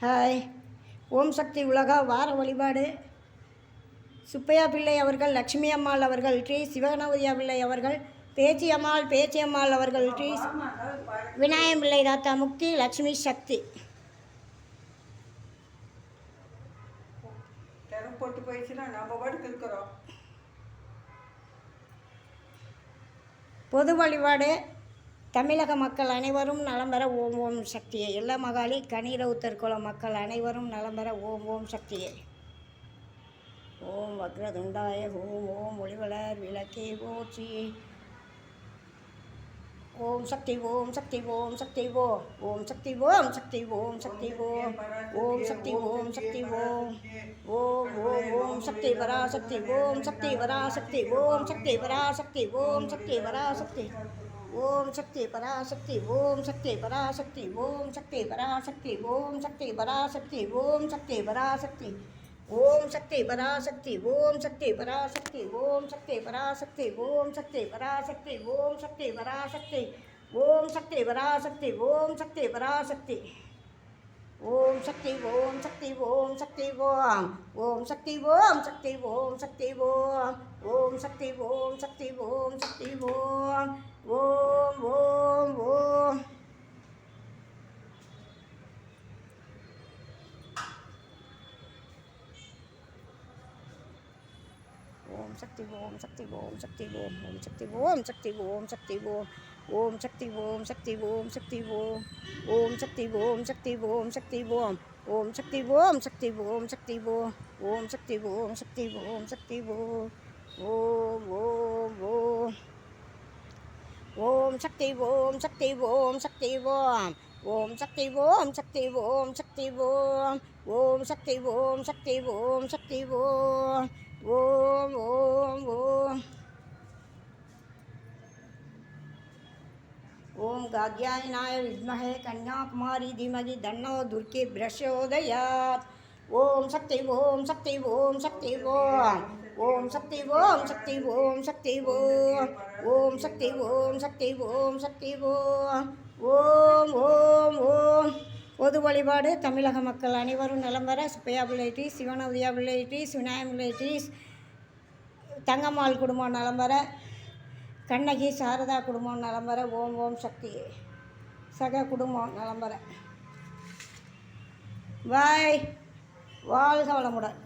Hi. ஓம் சக்தி உலகா வார வழிபாடு. சுப்பையா பிள்ளை அவர்கள், லட்சுமி அம்மாள் அவர்கள், ஸ்ரீ சிவகணபதியா பிள்ளை அவர்கள், பேச்சியம்மாள் அவர்கள், ஸ்ரீ விநாயகம் பிள்ளை தாத்தா முக்தி, லட்சுமி சக்தி. போட்டு போயிடுச்சுன்னா நம்ம பாட்டுக்கு இருக்கிறோம். பொது வழிபாடு. தமிழக மக்கள் அனைவரும் நலம் பெற ஓம் ஓம் சக்தியே. எல்லா மகாளி கனிரவுத்தர் குல மக்கள் அனைவரும் நலம் பெற ஓம் ஓம் சக்தியே. ஓம் வக்ரதுண்டாய ஓம் ஓம் ஒளிவளர் விளக்கே போற்றி. ஓம் சக்தி ஓம் சக்தி ஓம் சக்தி ஓம் ஓம் சக்தி ஓம் சக்தி ஓம் சக்தி ஓம் ஓம் சக்தி ஓம் சக்தி ஓம் ஓம் ஓம் ஓம் சக்தி பராசக்தி ஓம் சக்தி பராசக்தி ஓம் சக்தி பராசக்தி ஓம் சக்தி பராசக்தி ஓம் சக்தி பராசக்தி ஓம் சக்தி பராசக்தி ஓம் சக்தி பராசக்தி ஓம் சக்தி பராசக்தி ஓம் சக்தி பராசக்தி ஓம் சக்தி பராசக்தி ஓம் சக்தி பராசக்தி ஓம் சக்தி பராசக்தி ஓம் சக்தி பராசக்தி ஓம் சக்தி பராசக்தி ஓம் சக்தி பராசக்தி ஓம் சக்தி பராசக்தி ஓம் சக்தி ஓம் சக்தி ஓம் சக்தி ஓம் ஓம் சக்தி ஓம் சக்தி ஓம் சக்தி ஓம் ஓம் சக்தி ஓம் சக்தி ஓம் சக்தி ஓம் ஓம் ஓம் ஓம் ஓம் சக்தி ஓம் சக்தி ஓம் சக்தி ஓம் ஓம் சக்தி ஓம் சக்தி ஓம் சக்தி ஓம் ஓம் சக்தி ஓம் சக்தி ஓம் சக்தி ஓம் ஓம் சக்தி ஓம் சக்தி ஓம் சக்தி ஓம் ஓம் சக்தி ஓம் சக்தி ஓம் சக்தி ஓம் ஓம் சக்தி ஓம் சக்தி ஓம் சக்தி ஓம் ஓம் ஓம் ஓம் ஓம் சக்தி ஓம் சக்தி ஓம் சக்தி ஓம் ஓம் சக்தி ஓம் சக்தி ஓம் சக்தி ஓம் ஓம் சக்தி ஓம் சக்தி ஓம் சக்தி ஓம் ஓம் ஓம் ஓம் ஓம் காத்யாயனாய வித்மஹே கன்யாகுமாரி தீமஹி தன்னோ துர்கி பிரச்சோதயாத். ஓம் சக்தி ஓம் சக்தி ஓம் சக்தி ஓம் ஓம் சக்தி ஓம் சக்தி ஓம் சக்தி ஓம் ஓம் சக்தி ஓம் சக்தி ஓம் சக்தி ஓம் ஓம் ஓம் ஓம். பொது வழிபாடு. தமிழக மக்கள் அனைவரும் நலம் பெற சுப்பையா பிள்ளை ட்ரீஸ், சிவகணபதியா பிள்ளை ட்ரீஸ், விநாயகம் பிள்ளை ட்ரீஸ், தங்கம்மாள் குடும்பம் நலம் பெற, கண்ணகி சாரதா குடும்பம் நலம் பெற ஓம் ஓம் சக்தி. சக குடும்பம் நலம் பெற. வாழ்க வளமுடன்.